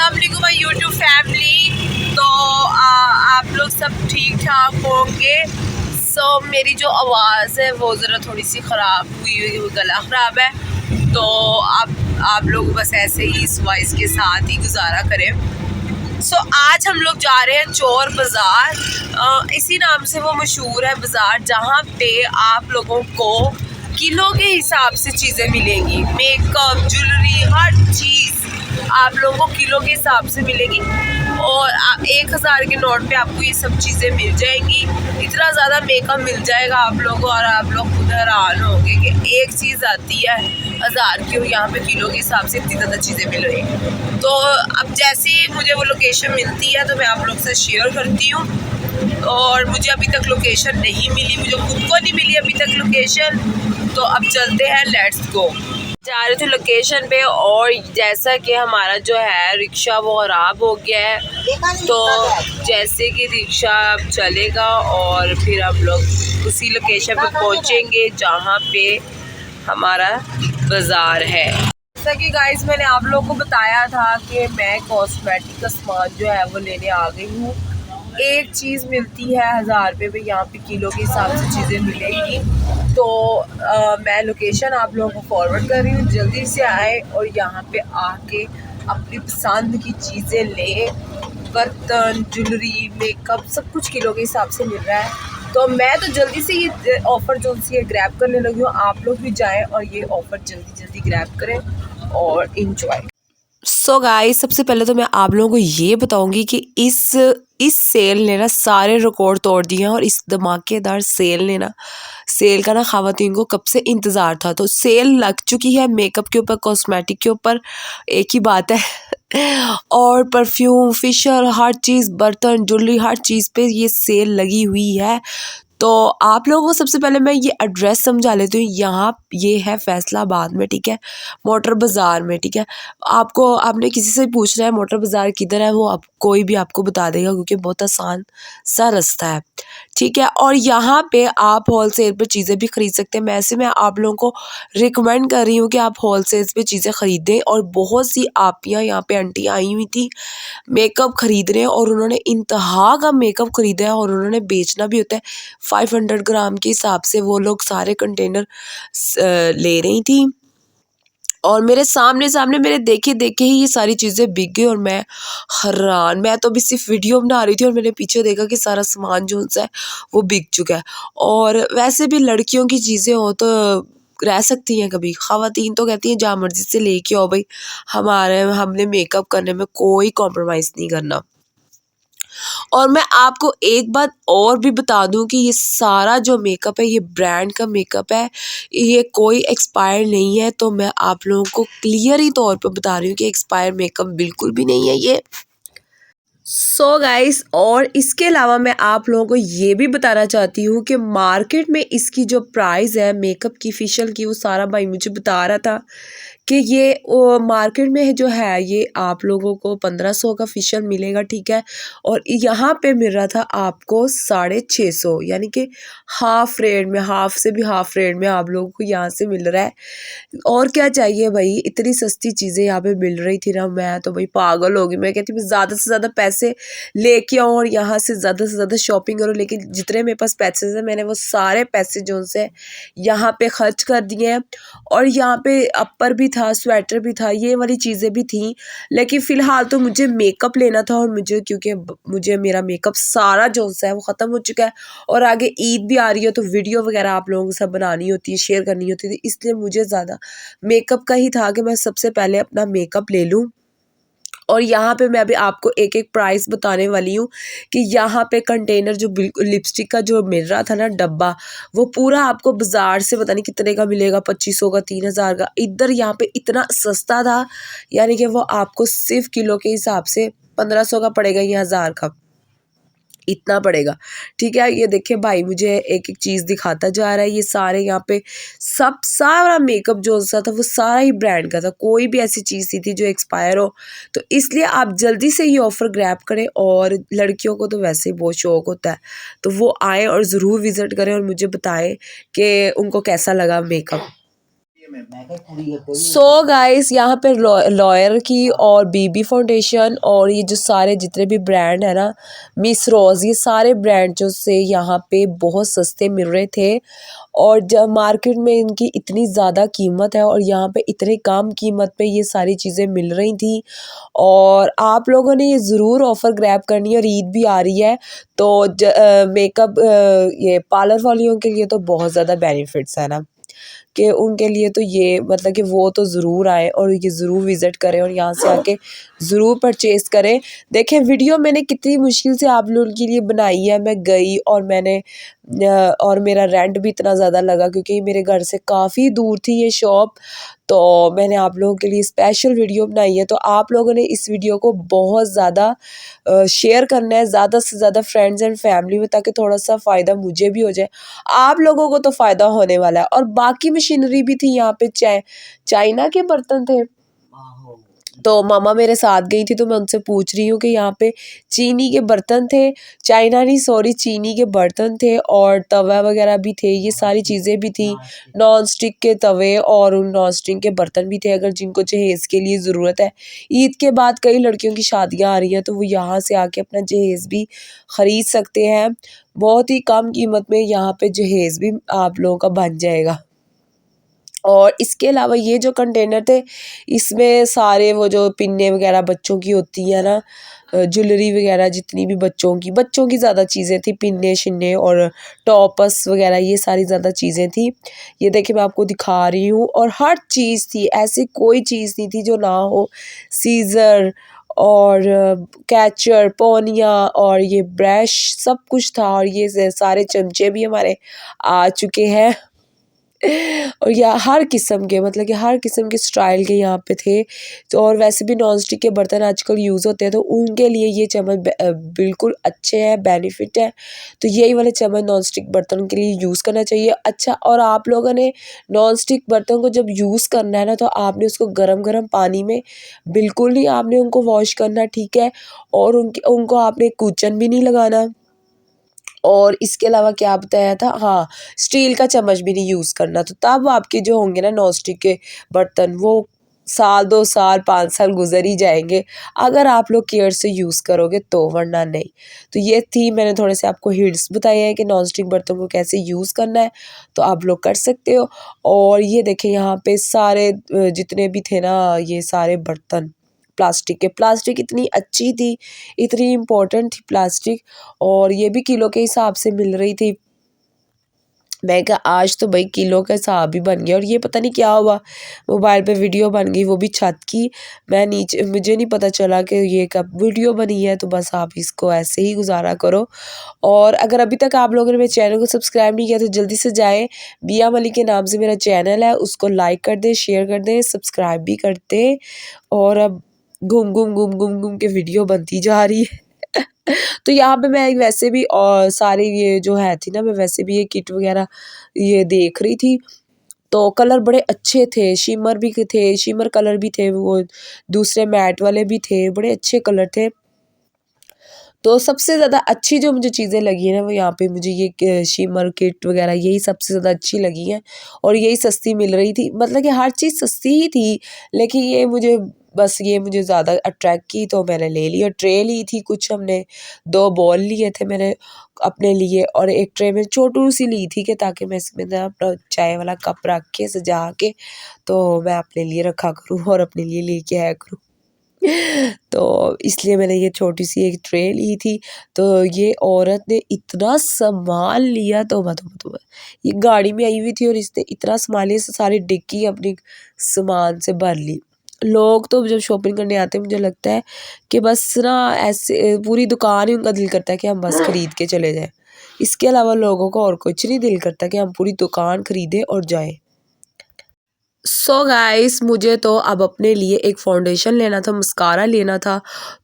अस्सलाम वालेकुम my YouTube family. तो आप लोग सब ठीक ठाक होंगे। मेरी जो आवाज़ है वो ज़रा थोड़ी सी ख़राब हुई हुई, गला ख़राब है, तो आप लोग बस ऐसे ही इस वॉइस के साथ ही गुजारा करें। आज हम लोग जा रहे हैं चोर बाज़ार। इसी नाम से वो मशहूर है बाज़ार, जहाँ पे आप लोगों को किलो के हिसाब से चीज़ें मिलेंगी। मेकअप, ज्वेलरी, हर चीज़ आप लोगों को किलो के हिसाब से मिलेगी और 1000 के नोट पे आपको ये सब चीज़ें मिल जाएंगी। इतना ज़्यादा मेकअप मिल जाएगा आप लोगों को और आप लोग खुद हैरान होंगे कि एक चीज़ आती है 1000 की और यहाँ पे किलो के हिसाब से इतनी ज़्यादा चीज़ें मिल रही हैं। तो अब जैसे ही मुझे वो लोकेशन मिलती है तो मैं आप लोग से शेयर करती हूँ। और मुझे अभी तक लोकेशन नहीं मिली, मुझे खुद को नहीं मिली अभी तक लोकेशन। तो अब चलते हैं, लेट्स गो। जा रहे थे लोकेशन पे और जैसा कि हमारा जो है रिक्शा वो ख़राब हो गया है, तो जैसे कि रिक्शा अब चलेगा और फिर हम लोग उसी लोकेशन पे पहुंचेंगे जहां पे हमारा बाज़ार है। जैसा कि गाइस मैंने आप लोगों को बताया था कि मैं कॉस्मेटिक का सामान जो है वो लेने आ गई हूँ। एक चीज़ मिलती है 1000 रुपये में, यहाँ पे किलो के हिसाब से चीज़ें मिलेंगी। तो मैं लोकेशन आप लोगों को फॉरवर्ड कर रही हूँ, जल्दी से आए और यहाँ पे आके अपनी पसंद की चीज़ें लें। बर्तन, ज्वेलरी, मेकअप सब कुछ किलो के हिसाब से मिल रहा है। तो मैं तो जल्दी से ये ऑफ़र जो सी है ग्रैब करने लगी हूँ। आप लोग भी जाएँ और ये ऑफ़र जल्दी जल्दी ग्रैब करें और इंजॉय। गाइस, सबसे पहले तो मैं आप लोगों को ये बताऊंगी कि इस सेल ने ना सारे रिकॉर्ड तोड़ दिए हैं और इस धमाकेदार सेल का ना ख़वातीन को कब से इंतज़ार था। तो सेल लग चुकी है मेकअप के ऊपर, कॉस्मेटिक के ऊपर, एक ही बात है और परफ्यूम, फेशियल, हर चीज़, बर्तन, ज्वेलरी, हर चीज़ पे ये सेल लगी हुई है। तो आप लोगों को सबसे पहले मैं ये एड्रेस समझा लेती हूँ। यहाँ ये है फैसलाबाद में, ठीक है, मोटर बाज़ार में, ठीक है। आपने किसी से पूछना है मोटर बाज़ार किधर है, वो कोई भी आपको बता देगा क्योंकि बहुत आसान सा रास्ता है, ठीक है। और यहाँ पे आप होलसेल पे चीज़ें भी ख़रीद सकते हैं। मैं आप लोगों को रिकमेंड कर रही हूँ कि आप होलसेल पे चीज़ें ख़रीदें। और बहुत सी आपियाँ यहाँ पे आंटियाँ आई हुई थी मेकअप ख़रीदने और उन्होंने इंतहा का मेकअप ख़रीदा है और उन्होंने बेचना भी होता है। 500 ग्राम के हिसाब से वो लोग सारे कंटेनर ले रही थी और मेरे सामने मेरे देखे ही ये सारी चीज़ें बिक गई और मैं हैरान। मैं तो अभी सिर्फ वीडियो बना रही थी और मैंने पीछे देखा कि सारा सामान जो है वो बिक चुका है। और वैसे भी लड़कियों की चीज़ें हो तो रह सकती हैं कभी, ख़वातीन तो कहती हैं जहाँ मर्जी से लेके आओ भाई, हमने मेकअप करने में कोई कॉम्प्रोमाइज़ नहीं करना। और मैं आपको एक बात और भी बता दूं कि ये सारा जो मेकअप है ये ब्रांड का मेकअप है, ये कोई एक्सपायर नहीं है। तो मैं आप लोगों को क्लियर ही तौर पे बता रही हूँ कि एक्सपायर मेकअप बिल्कुल भी नहीं है ये। गाइस, और इसके अलावा मैं आप लोगों को ये भी बताना चाहती हूँ कि मार्केट में इसकी जो प्राइस है मेकअप की, फेशियल की, वो सारा भाई मुझे बता रहा था कि ये मार्केट में जो है ये आप लोगों को 1500 का फेशियल मिलेगा, ठीक है। और यहाँ पे मिल रहा था आपको 650, यानी कि हाफ रेट में, हाफ से भी हाफ रेट में आप लोगों को यहाँ से मिल रहा है। और क्या चाहिए भाई, इतनी सस्ती चीज़ें यहाँ पे मिल रही थी ना, मैं तो भाई पागल हो गई। मैं कहती हूँ ज़्यादा से ज़्यादा पैसे लेके आऊँ और यहाँ से ज़्यादा शॉपिंग करूँ, लेकिन जितने मेरे पास पैसे थे मैंने वो सारे पैसे जो से यहाँ पे खर्च कर दिए हैं। और यहाँ पे अपर भी था, स्वेटर भी था, ये वाली चीज़ें भी थी। लेकिन फ़िलहाल तो मुझे मेकअप लेना था और क्योंकि मुझे मेरा मेकअप सारा जो है वो ख़त्म हो चुका है और आगे ईद भी आ रही है तो वीडियो वगैरह आप लोगों के साथ बनानी होती है, शेयर करनी होती है, इसलिए मुझे ज़्यादा मेकअप का ही था कि मैं सबसे पहले अपना मेकअप ले लूँ। और यहाँ पे मैं अभी आपको एक एक प्राइस बताने वाली हूँ कि यहाँ पे कंटेनर जो बिल्कुल लिपस्टिक का जो मिल रहा था ना डब्बा, वो पूरा आपको बाज़ार से पता नहीं कितने का मिलेगा, 2500 का, 3000 का। इधर यहाँ पे इतना सस्ता था, यानी कि वो आपको सिर्फ किलो के हिसाब से 1500 का पड़ेगा, ये 1000 का इतना पड़ेगा, ठीक है। ये देखिए भाई मुझे एक एक चीज़ दिखाता जा रहा है। ये सारे यहाँ पे सारा मेकअप जो सा था वो सारा ही ब्रांड का था, कोई भी ऐसी चीज़ नहीं थी जो एक्सपायर हो। तो इसलिए आप जल्दी से ये ऑफ़र ग्रैब करें और लड़कियों को तो वैसे ही बहुत शौक होता है, तो वो आएँ और ज़रूर विज़िट करें और मुझे बताएं कि उनको कैसा लगा मेकअप। सो गाइस यहाँ पे लॉयर की और बीबी फाउंडेशन और ये जो सारे जितने भी ब्रांड है ना, मिस रोज, ये सारे ब्रांड जो से यहाँ पे बहुत सस्ते मिल रहे थे। और जब मार्केट में इनकी इतनी ज़्यादा कीमत है और यहाँ पे इतने कम कीमत पे ये सारी चीज़ें मिल रही थी। और आप लोगों ने ये ज़रूर ऑफ़र ग्रैब करनी है, और ईद भी आ रही है तो मेकअप ये पार्लर वालियों के लिए तो बहुत ज़्यादा बेनिफिट्स है ना, कि उनके लिए तो ये मतलब कि वो तो ज़रूर आए और ये ज़रूर विज़िट करें और यहाँ से आके ज़रूर परचेज़ करें। देखें वीडियो मैंने कितनी मुश्किल से आप लोगों के लिए बनाई है, मैं गई और मैंने और मेरा रेंट भी इतना ज़्यादा लगा क्योंकि मेरे घर से काफ़ी दूर थी ये शॉप। तो मैंने आप लोगों के लिए स्पेशल वीडियो बनाई है, तो आप लोगों ने इस वीडियो को बहुत ज़्यादा शेयर करना है ज़्यादा से ज़्यादा फ्रेंड्स एंड फैमिली में, ताकि थोड़ा सा फ़ायदा मुझे भी हो जाए, आप लोगों को तो फ़ायदा होने वाला है। और बाकी मशीनरी भी थी यहाँ पे, चाइना के बर्तन थे। तो मामा मेरे साथ गई थी तो मैं उनसे पूछ रही हूँ कि यहाँ पे चीनी के बर्तन थे, चाइना नहीं सॉरी चीनी के बर्तन थे, और तवा वगैरह भी थे, ये सारी चीज़ें भी थी, नॉन स्टिक के तवे और उन नॉन स्टिक के बर्तन भी थे, अगर जिनको जहेज़ के लिए ज़रूरत है। ईद के बाद कई लड़कियों की शादियाँ आ रही हैं तो वो यहाँ से आके अपना जहेज़ भी ख़रीद सकते हैं, बहुत ही कम कीमत में यहाँ पे जहेज़ भी आप लोगों का बन जाएगा। और इसके अलावा ये जो कंटेनर थे, इसमें सारे वो जो पिन्ने वगैरह बच्चों की होती है ना, ज्वेलरी वगैरह जितनी भी बच्चों की ज़्यादा चीज़ें थी, पिन्ने शिन्ने और टॉपस वगैरह, ये सारी ज़्यादा चीज़ें थी। ये देखिए मैं आपको दिखा रही हूँ, और हर चीज़ थी, ऐसी कोई चीज़ नहीं थी जो ना हो। सीज़र और कैचर, पोनिया और ये ब्रश सब कुछ था, और ये सारे चमचे भी हमारे आ चुके हैं। और यहाँ हर किस्म के मतलब कि हर किस्म के स्टाइल के यहाँ पे थे। तो और वैसे भी नॉन स्टिक के बर्तन आजकल यूज़ होते हैं तो उनके लिए ये चम्मच बिल्कुल अच्छे हैं, बेनिफिट है। तो यही वाले चम्मच नॉन स्टिक बर्तन के लिए यूज़ करना चाहिए। अच्छा, और आप लोगों ने नॉन स्टिक बर्तन को जब यूज़ करना है ना, तो आपने उसको गरम पानी में बिल्कुल नहीं आपने उनको वॉश करना, ठीक है। और उनको आपने कुचन भी नहीं लगाना। और इसके अलावा क्या बताया था, हाँ, स्टील का चम्मच भी नहीं यूज़ करना। तो तब आपके जो होंगे ना नॉन स्टिक के बर्तन, वो साल 2 साल 5 साल गुजर ही जाएंगे अगर आप लोग केयर से यूज़ करोगे तो, वरना नहीं। तो ये थी, मैंने थोड़े से आपको हिंट्स बताए हैं कि नॉन स्टिक बर्तन को कैसे यूज़ करना है, तो आप लोग कर सकते हो। और ये देखें यहाँ पे सारे जितने भी थे ना, ये सारे बर्तन प्लास्टिक इतनी अच्छी थी, इतनी इम्पोर्टेंट थी प्लास्टिक, और ये भी किलो के हिसाब से मिल रही थी। मैं कहा आज तो भाई किलो का हिसाब ही बन गया। और ये पता नहीं क्या हुआ, मोबाइल पे वीडियो बन गई, वो भी छत की, मैं नीचे, मुझे नहीं पता चला कि ये कब वीडियो बनी है। तो बस आप इसको ऐसे ही गुजारा करो। और अगर अभी तक आप लोगों ने मेरे चैनल को सब्सक्राइब नहीं किया तो जल्दी से जाएँ, बिया मलिक के नाम से मेरा चैनल है, उसको लाइक कर दें, शेयर कर दें, सब्सक्राइब भी कर दें। और अब घूम के वीडियो बनती जा रही है। तो यहाँ पे मैं वैसे भी और सारे ये जो है थी ना, मैं वैसे भी ये किट वगैरह ये देख रही थी, तो कलर बड़े अच्छे थे, शिमर भी थे, शिमर कलर भी थे, वो दूसरे मैट वाले भी थे, बड़े अच्छे कलर थे। तो सबसे ज़्यादा अच्छी जो मुझे चीज़ें लगी है ना, वो यहाँ पे मुझे ये शिमर किट वगैरह यही सबसे ज़्यादा अच्छी लगी हैं, और यही सस्ती मिल रही थी। मतलब कि हर चीज़ सस्ती ही थी, लेकिन ये मुझे ज़्यादा अट्रैक्ट की, तो मैंने ले ली। और ट्रे ली थी कुछ, हमने 2 बॉल लिए थे मैंने अपने लिए, और एक ट्रे में छोटू सी ली थी कि ताकि मैं इसमें ना अपना चाय वाला कप रख के सजा के तो मैं अपने लिए रखा करूँ और अपने लिए लेके आया करूँ। तो इसलिए मैंने ये छोटी सी एक ट्रे ली थी। तो ये औरत ने इतना सामान लिया, तौबा। ये गाड़ी में आई हुई थी और इसने इतना सामान लिया, सारी डिक्की अपनी सामान से भर ली। लोग तो जब शॉपिंग करने आते हैं, मुझे लगता है कि बस ना ऐसे पूरी दुकान ही उनका दिल करता है कि हम बस खरीद के चले जाएं। इसके अलावा लोगों को और कुछ नहीं दिल करता कि हम पूरी दुकान खरीदें और जाएं। सो गाइस, मुझे तो अब अपने लिए एक फाउंडेशन लेना था, मस्कारा लेना था।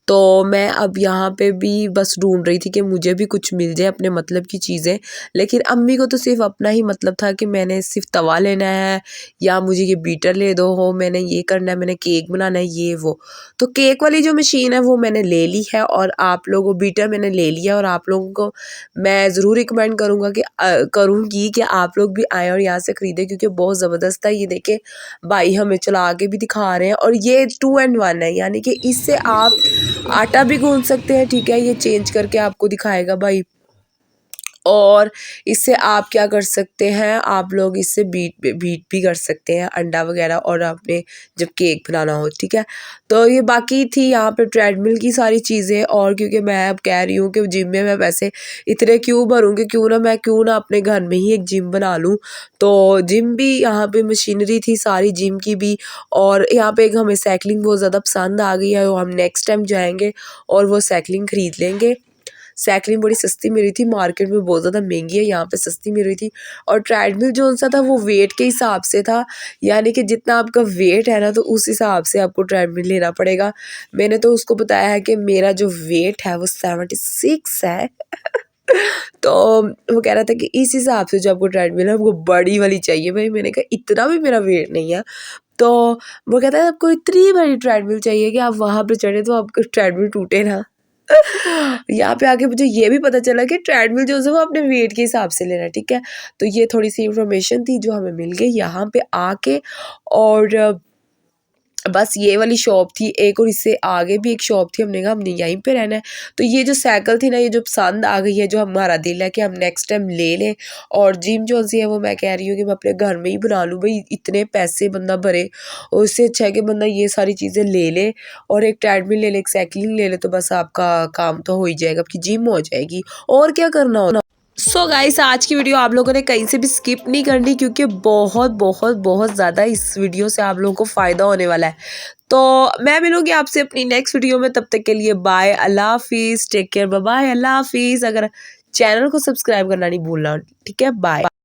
तो मैं अब यहाँ पे भी बस ढूंढ रही थी कि मुझे भी कुछ मिल जाए अपने मतलब की चीज़ें, लेकिन अम्मी को तो सिर्फ अपना ही मतलब था कि मैंने सिर्फ तवा लेना है या मुझे ये बीटर ले दो, हो मैंने ये करना है, मैंने केक बनाना है, ये वो। तो केक वाली जो मशीन है वो मैंने ले ली है, और आप लोगों बीटर मैंने ले लिया, और आप लोगों को मैं ज़रूर रिकमेंड करूँगी कि आप लोग भी आएँ और यहाँ से ख़रीदें, क्योंकि बहुत ज़बरदस्त है। ये देखें भाई हमें चला के भी दिखा रहे हैं, और ये 2 in 1 है, यानी कि इससे आप आटा भी गूंथ सकते हैं, ठीक है, ये चेंज करके आपको दिखाएगा भाई। और इससे आप क्या कर सकते हैं, आप लोग इससे बीट भी कर सकते हैं अंडा वगैरह, और आपने जब केक बनाना हो, ठीक है। तो ये बाकी थी यहाँ पे ट्रेडमिल की सारी चीज़ें, और क्योंकि मैं अब कह रही हूँ कि जिम में मैं पैसे इतने क्यों भरूँगी, क्यों ना अपने घर में ही एक जिम बना लूँ। तो जिम भी यहाँ पे मशीनरी थी सारी जिम की भी, और यहाँ पे एक हमें साइकिलिंग बहुत ज़्यादा पसंद आ गई है, हम नेक्स्ट टाइम जाएंगे और वो साइकिलिंग ख़रीद लेंगे। साइकिलिंग बड़ी सस्ती मिल रही थी, मार्केट में बहुत ज़्यादा महंगी है, यहाँ पे सस्ती मिल रही थी। और ट्रेडमिल जो सा था वो वेट के हिसाब से था, यानी कि जितना आपका वेट है ना, तो उस हिसाब से आपको ट्रेडमिल लेना पड़ेगा। मैंने तो उसको बताया है कि मेरा जो वेट है वो 76 है। तो वो कह रहा था कि इस हिसाब से जो आपको ट्रेडमिल है वो बड़ी वाली चाहिए। भाई मैंने कहा इतना भी मेरा वेट नहीं है। तो वो कहता है आपको इतनी बड़ी ट्रेडमिल चाहिए कि आप वहाँ पे चढ़े तो आपका ट्रेडमिल टूटे ना। यहाँ पे आके मुझे ये भी पता चला कि ट्रेडमिल जो है वो अपने वेट के हिसाब से लेना, ठीक है। तो ये थोड़ी सी इन्फॉर्मेशन थी जो हमें मिल गई यहाँ पे आके। और बस ये वाली शॉप थी एक, और इससे आगे भी एक शॉप थी, हमने कहा हमने यहीं पे रहना है। तो ये जो साइकिल थी ना, ये जो पसंद आ गई है, जो हमारा दिल है कि हम नेक्स्ट टाइम ले लें। और जिम जो सी है वो मैं कह रही हूँ कि मैं अपने घर में ही बना लूँ। भाई इतने पैसे बंदा भरे, और उससे अच्छा है कि बंदा ये सारी चीज़ें ले ले, और एक ट्रेडमिल ले ले, एक साइकिलिंग ले ले, तो बस आपका काम तो हो ही जाएगा, आपकी जिम हो जाएगी, और क्या करना हो। सो गाइस आज की वीडियो आप लोगों ने कहीं से भी स्किप नहीं करनी, क्योंकि बहुत बहुत बहुत ज़्यादा इस वीडियो से आप लोगों को फ़ायदा होने वाला है। तो मैं मिलूंगी आपसे अपनी नेक्स्ट वीडियो में, तब तक के लिए बाय, अल्लाह हाफिज़, टेक केयर, बाय बाय, अल्लाह हाफिज़। अगर चैनल को सब्सक्राइब करना नहीं भूलना, ठीक है, बाय।